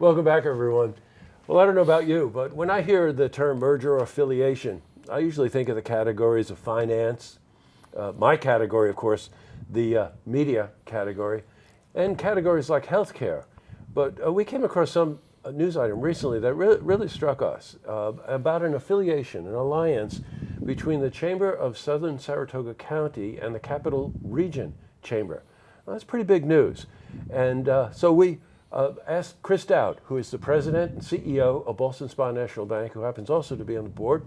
Welcome back, everyone. Well, I don't know about you, but when I hear the term merger or affiliation, I usually think of the categories of finance, my category, of course, the media category, and categories like healthcare. But we came across some news item recently that really struck us about an affiliation, an alliance between the Chamber of Southern Saratoga County and the Capital Region Chamber. Well, that's pretty big news. And so we asked Chris Dowd, who is the president and CEO of Ballston Spa National Bank, who happens also to be on the board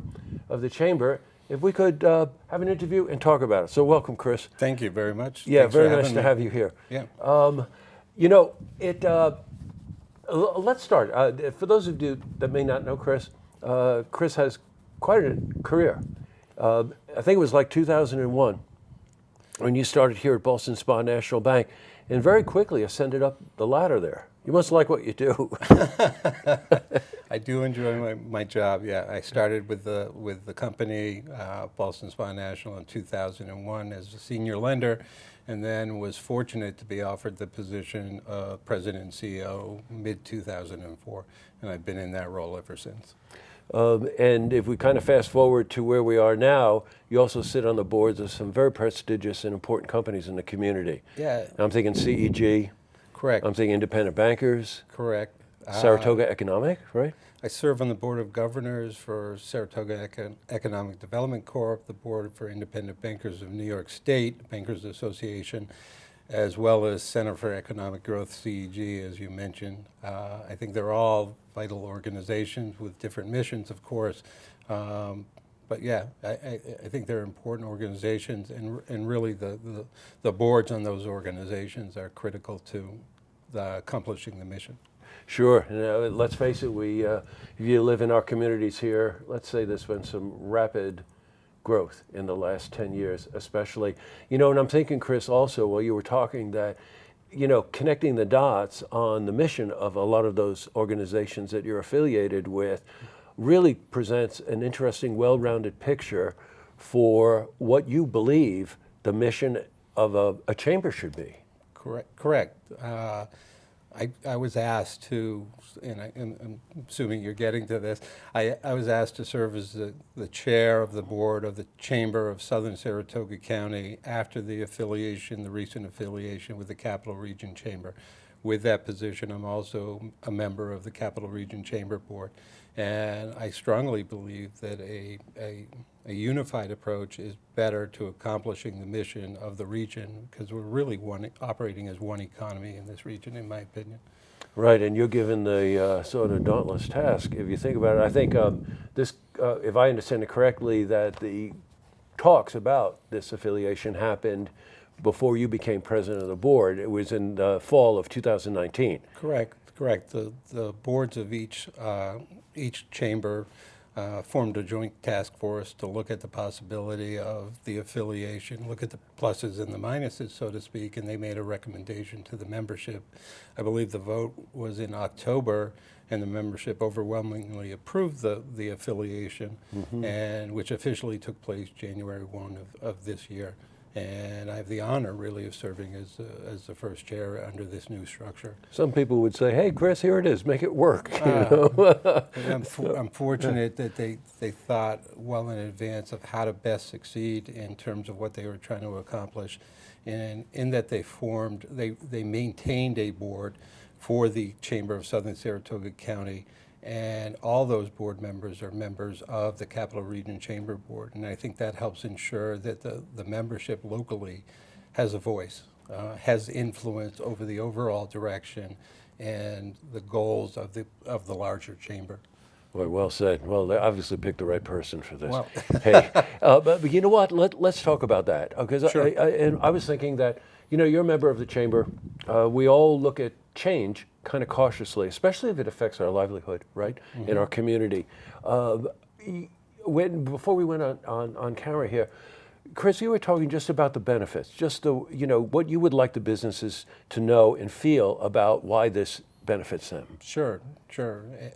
of the chamber, if we could have an interview and talk about it. So welcome, Chris. Thank you very much. Yeah, Thanks very for nice having to me. have you here. Yeah. Let's start. For those of you that may not know Chris, Chris has quite a career. I think it was like 2001 when you started here at Ballston Spa National Bank, and very quickly ascended up the ladder there. You must like what you do. I do enjoy my job. Yeah, I started with the company, Ballston Spa National, in 2001 as a senior lender, and then was fortunate to be offered the position of president and CEO mid-2004, and I've been in that role ever since. And if we kind of fast forward to where we are now, you also sit on the boards of some very prestigious and important companies in the community. Yeah. I'm thinking CEG. Correct. I'm thinking Independent Bankers. Correct. Saratoga Economic, right? I serve on the Board of Governors for Saratoga Economic Development Corp., the Board for Independent Bankers of New York State, Bankers Association, as well as Center for Economic Growth, CEG, as you mentioned. I think they're all vital organizations with different missions, of course. But yeah, I think they're important organizations, and really the boards on those organizations are critical to accomplishing the mission. Sure. Let's face it, if you live in our communities here, let's say there's been some rapid growth in the last 10 years, especially. And I'm thinking, Chris, also, while you were talking, that, connecting the dots on the mission of a lot of those organizations that you're affiliated with really presents an interesting, well-rounded picture for what you believe the mission of a chamber should be. Correct. I was asked to, and I'm assuming you're getting to this, I was asked to serve as the chair of the board of the Chamber of Southern Saratoga County after the recent affiliation with the Capital Region Chamber. With that position, I'm also a member of the Capital Region Chamber Board. And I strongly believe that a unified approach is better to accomplishing the mission of the region, because we're really operating as one economy in this region, in my opinion. Right, and you're given the sort of dauntless task. If you think about it, I think if I understand it correctly, that the talks about this affiliation happened before you became president of the board. It was in the fall of 2019. Correct. The boards of each chamber formed a joint task force to look at the possibility of the affiliation, look at the pluses and the minuses, so to speak, and they made a recommendation to the membership. I believe the vote was in October, and the membership overwhelmingly approved the affiliation, and which officially took place January 1 of this year. And I have the honor, really, of serving as the first chair under this new structure. Some people would say, "Hey, Chris, here it is. Make it work." I'm fortunate that they thought well in advance of how to best succeed in terms of what they were trying to accomplish, and in that they maintained a board for the Chamber of Southern Saratoga County. And all those board members are members of the Capital Region Chamber Board. And I think that helps ensure that the membership locally has a voice, has influence over the overall direction and the goals of the larger chamber. Boy, well said. Well, they obviously picked the right person for this. Well. Hey, but you know what? Let's talk about that. Because Sure. I was thinking that, you're a member of the chamber. We all look at change kind of cautiously, especially if it affects our livelihood, right, in our community. Before we went on camera here, Chris, you were talking just about the benefits, just what you would like the businesses to know and feel about why this benefits them. Sure.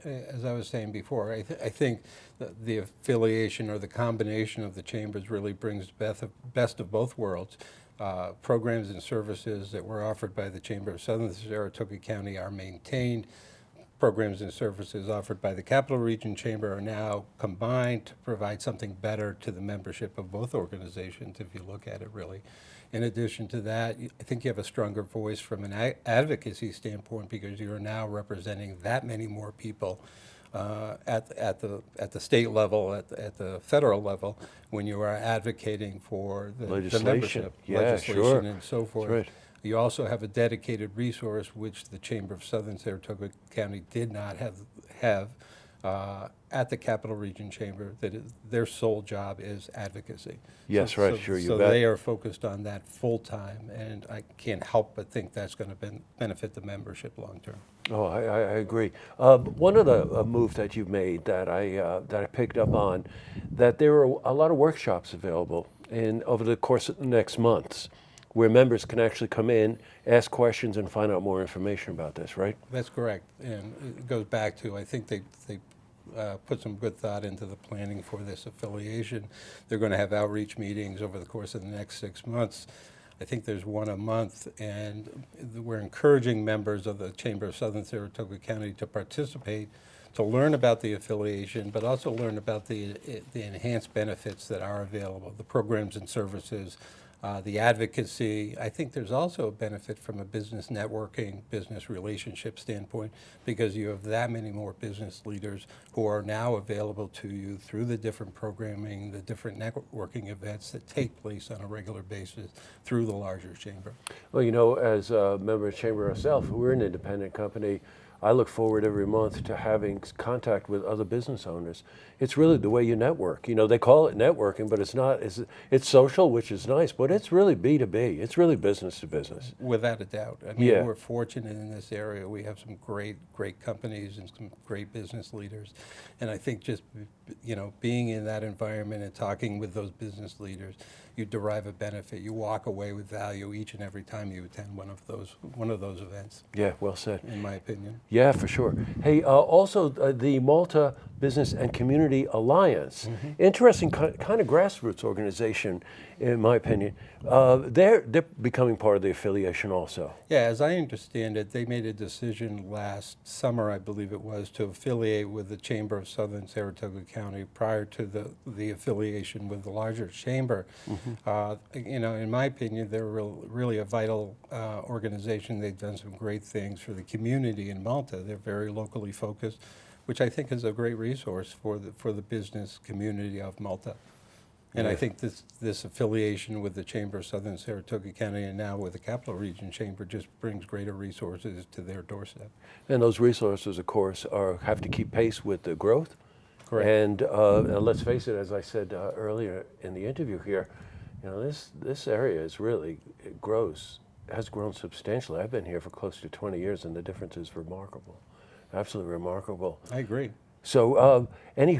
As I was saying before, I think the affiliation or the combination of the chambers really brings best of both worlds. Programs and services that were offered by the Chamber of Southern Saratoga County are maintained. programs and services offered by the Capital Region Chamber are now combined to provide something better to the membership of both organizations, if you look at it really. In addition to that, I think you have a stronger voice from an advocacy standpoint because you are now representing that many more people at the state level, at the federal level, when you are advocating for the membership, Yeah, legislation, sure. and so forth. That's right. You also have a dedicated resource, which the Chamber of Southern Saratoga County did not have at the Capital Region Chamber. That their sole job is advocacy. Yes, right, sure, you So bet. they are focused on that full time, and I can't help but think that's going to benefit the membership long term. Oh, I agree. One of the moves that you've made that I picked up on, that there are a lot of workshops available over the course of the next months, where members can actually come in, ask questions, and find out more information about this, right? That's correct, and it goes back to, I think they put some good thought into the planning for this affiliation. They're going to have outreach meetings over the course of the next 6 months. I think there's one a month, and we're encouraging members of the Chamber of Southern Saratoga County to participate, to learn about the affiliation, but also learn about the enhanced benefits that are available, the programs and services, the advocacy. I think there's also a benefit from a business networking, business relationship standpoint, because you have that many more business leaders who are now available to you through the different programming, the different networking events that take place on a regular basis through the larger chamber. Well, you know, as a member of the Chamber myself, we're an independent company. I look forward every month to having contact with other business owners. It's really the way you network. You know, they call it networking, but it's not. It's social, which is nice, but it's really B2B. It's really business to business. Without a doubt. I mean, Yeah. we're fortunate in this area. We have some great companies and some great business leaders. And I think just, you know, being in that environment and talking with those business leaders, you derive a benefit. You walk away with value each and every time you attend one of those events, Yeah, well said. in my opinion. Yeah, for sure. Hey, also the Malta Business and Community Alliance, interesting kind of grassroots organization, in my opinion. They're becoming part of the affiliation also. Yeah, as I understand it, they made a decision last summer, I believe it was, to affiliate with the Chamber of Southern Saratoga County prior to the affiliation with the larger chamber. You know, in my opinion, they're really a vital organization. They've done some great things for the community in Malta. They're very locally focused, which I think is a great resource for the business community of Malta. And I think this affiliation with the Chamber of Southern Saratoga County and now with the Capital Region Chamber just brings greater resources to their doorstep. And those resources, of course, have to keep pace with the growth. Correct. And let's face it, as I said earlier in the interview here, you know, this area is really, has grown substantially. I've been here for close to 20 years, and the difference is remarkable, absolutely remarkable. I agree. So, any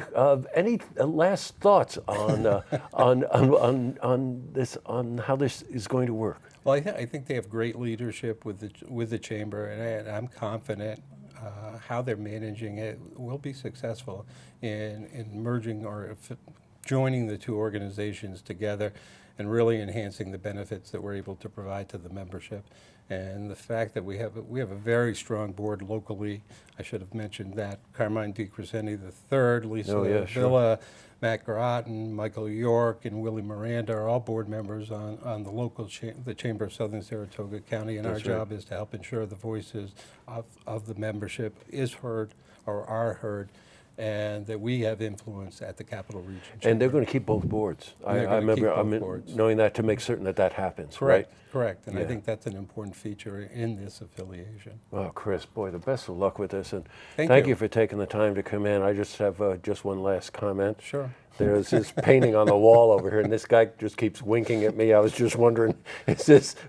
last thoughts on this, on how this is going to work? Well, I think they have great leadership with the chamber, and I'm confident how they're managing it will be successful in merging or joining the two organizations together and really enhancing the benefits that we're able to provide to the membership. And the fact that we have a very strong board locally. I should have mentioned that. Carmine DiCrescenti III, Lisa Villa, Matt Groton, Michael York, and Willie Miranda are all board members on the local the Chamber of Southern Saratoga County, and our job is to help ensure the voices of the membership is heard or are heard, and that we have influence at the Capital Region Chamber. And they're going to keep both boards. I remember knowing that to make certain that happens, correct, right? Correct, and I think that's an important feature in this affiliation. Well, Chris, boy, the best of luck with this, and Thank you for taking the time to come in. I just have just one last comment. Sure. There's this painting on the wall over here, and this guy just keeps winking at me. I was just wondering,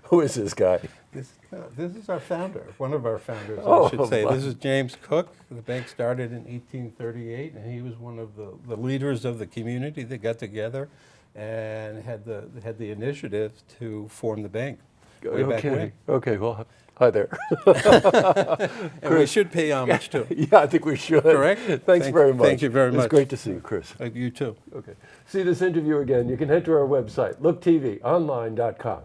who is this guy? This is our founder, one of our founders, Oh, I should say. my. This is James Cook. The bank started in 1838, and he was one of the leaders of the community that got together and had the initiative to form the bank. Way back when. Okay, well, hi there. And we should pay homage to him. Yeah, I think we should. Correct? Thanks very much. Thank you very much. It's great to see you, Chris. You too. Okay. See this interview again. You can head to our website, looktvonline.com.